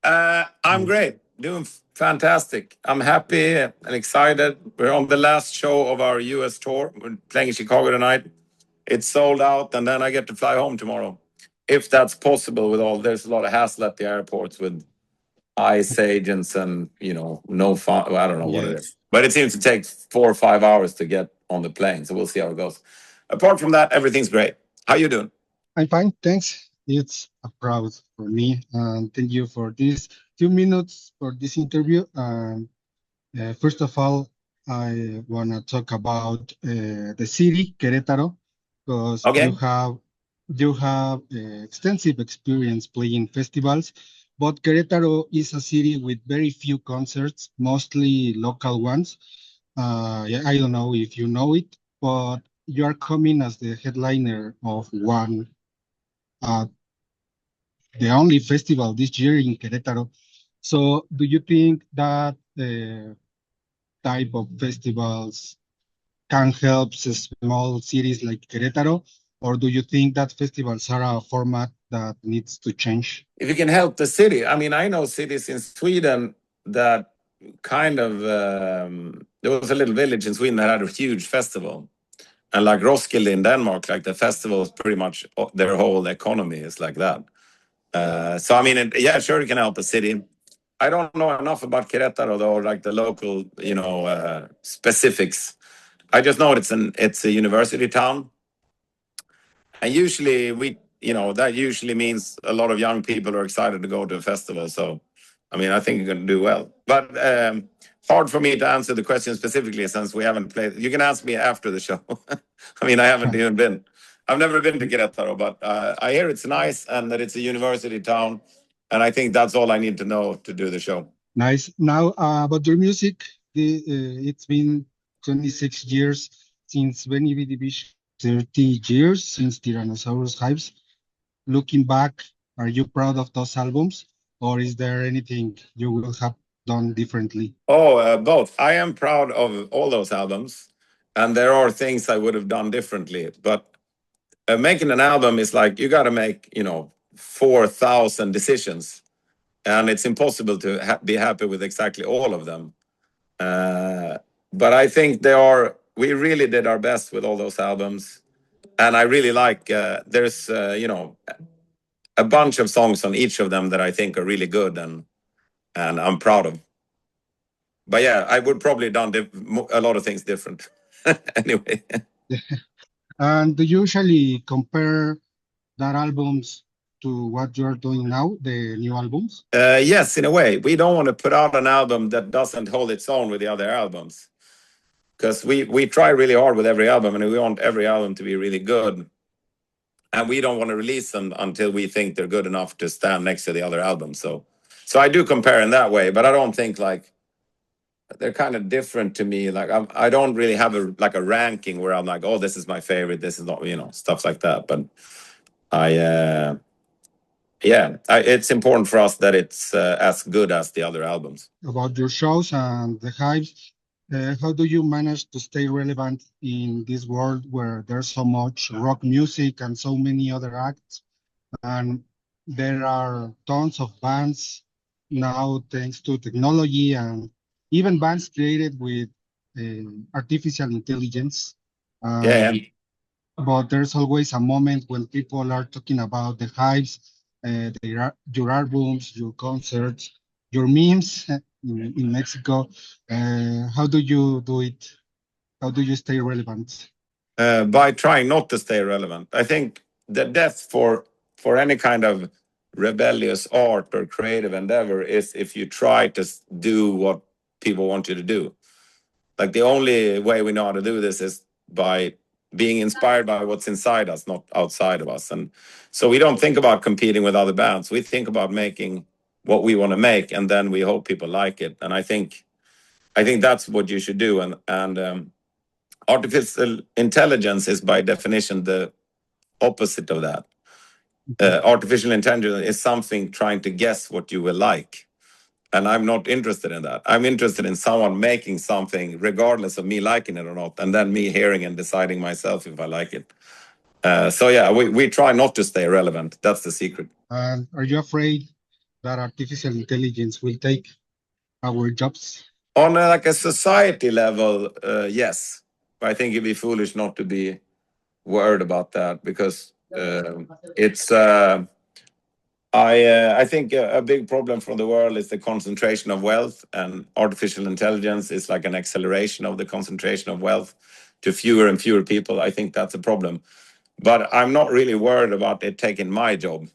I'm great, doing fantastic. I'm happy and excited. We're on the last show of our US tour. We're playing in Chicago tonight. It's sold out, and then I get to fly home tomorrow. If that's possible with all, there's a lot of hassle at the airports with ICE agents and, no fun. Well, I don't know what it is. But it seems to take 4 or 5 hours to get on the plane. So we'll see how it goes. Apart from that, everything's great. How you doing? I'm fine, thanks. It's a proud for me, and thank you for these 2 minutes for this interview. First of all, I want to talk about the city, Querétaro, because Okay. you have extensive experience playing festivals, but Querétaro is a city with very few concerts, mostly local ones. Yeah, I don't know if you know it, but you are coming as the headliner of one, uh, the only festival this year in Querétaro. So, do you think that type of festivals can help small cities like Querétaro, or do you think that festivals are a format that needs to change? If you can help the city, I mean, I know cities in Sweden that kind of, there was a little village in Sweden that had a huge festival. And like Roskilde in Denmark, like the festival is pretty much their whole economy is like that. So, I mean, yeah, sure, it can help the city. I don't know enough about Querétaro, though, like the local, specifics. I just know it's a university town. And usually that usually means a lot of young people are excited to go to a festival. So, I mean, I think you're going to do well. But hard for me to answer the question specifically since we haven't played. You can ask me after the show. I mean, I haven't even been. I've never been to Querétaro, but I hear it's nice and that it's a university town. And I think that's all I need to know to do the show. Nice. Now, about your music, it's been 26 years since Benny B Division, 30 years since Tyrannosaurus Hives. Looking back, are you proud of those albums, or is there anything you will have done differently? Oh, both. I am proud of all those albums, and there are things I would have done differently. But making an album is like you got to make 4,000 decisions, and it's impossible to be happy with exactly all of them. But I think we really did our best with all those albums, and I really like. There's a bunch of songs on each of them that I think are really good, and I'm proud of. But yeah, I would probably done a lot of things different. Anyway. And do you usually compare that albums to what you're doing now, the new albums? Yes, in a way. We don't want to put out an album that doesn't hold its own with the other albums. Because we try really hard with every album, and we want every album to be really good. And we don't want to release them until we think they're good enough to stand next to the other albums. So I do compare in that way, but I don't think like they're kind of different to me. Like I don't really have a ranking where I'm like, oh, this is my favorite. This is not, stuff like that. But it's important for us that it's as good as the other albums. About your shows and the Hives, how do you manage to stay relevant in this world where there's so much rock music and so many other acts? And there are tons of bands now, thanks to technology, and even bands created with artificial intelligence. Yeah. But there's always a moment when people are talking about the Hives, your albums, your concerts, your memes in Mexico. How do you do it? How do you stay relevant? By trying not to stay relevant. I think the death for any kind of rebellious art or creative endeavor is if you try to do what people want you to do. Like the only way we know how to do this is by being inspired by what's inside us, not outside of us. And so we don't think about competing with other bands. We think about making what we want to make, and then we hope people like it. And I think that's what you should do. And artificial intelligence is by definition the opposite of that. Artificial intelligence is something trying to guess what you will like. And I'm not interested in that. I'm interested in someone making something regardless of me liking it or not, and then me hearing and deciding myself if I like it. So yeah, we try not to stay relevant. That's the secret. And are you afraid that artificial intelligence will take our jobs? On like a society level, yes. I think it'd be foolish not to be worried about that, because it's. I think a big problem for the world is the concentration of wealth, and artificial intelligence is like an acceleration of the concentration of wealth to fewer and fewer people. I think that's a problem. But I'm not really worried about it taking my job.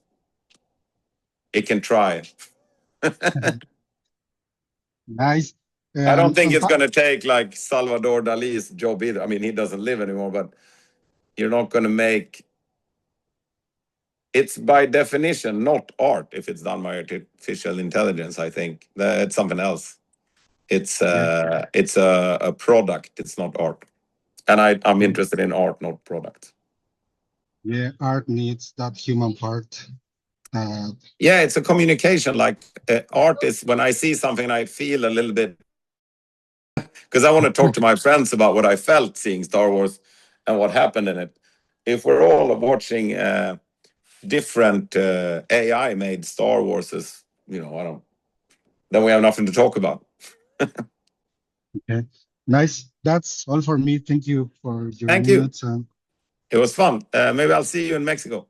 It can try. Nice. I don't think it's And going to take like Salvador Dali's job either. I mean, he doesn't live anymore, but you're not going to make. It's by definition not art if it's done by artificial intelligence. I think it's something else. It's a product. It's not art, and I'm interested in art, not product. yeah, art needs that human part. Yeah, it's a communication. Like art is when I see something, I feel a little bit, because I want to talk to my friends about what I felt seeing Star Wars and what happened in it. If we're all watching different AI-made Star Warses, then we have nothing to talk about. Okay, nice. That's all for me. Thank you for your Thank you. minutes. It was fun. Maybe I'll see you in Mexico.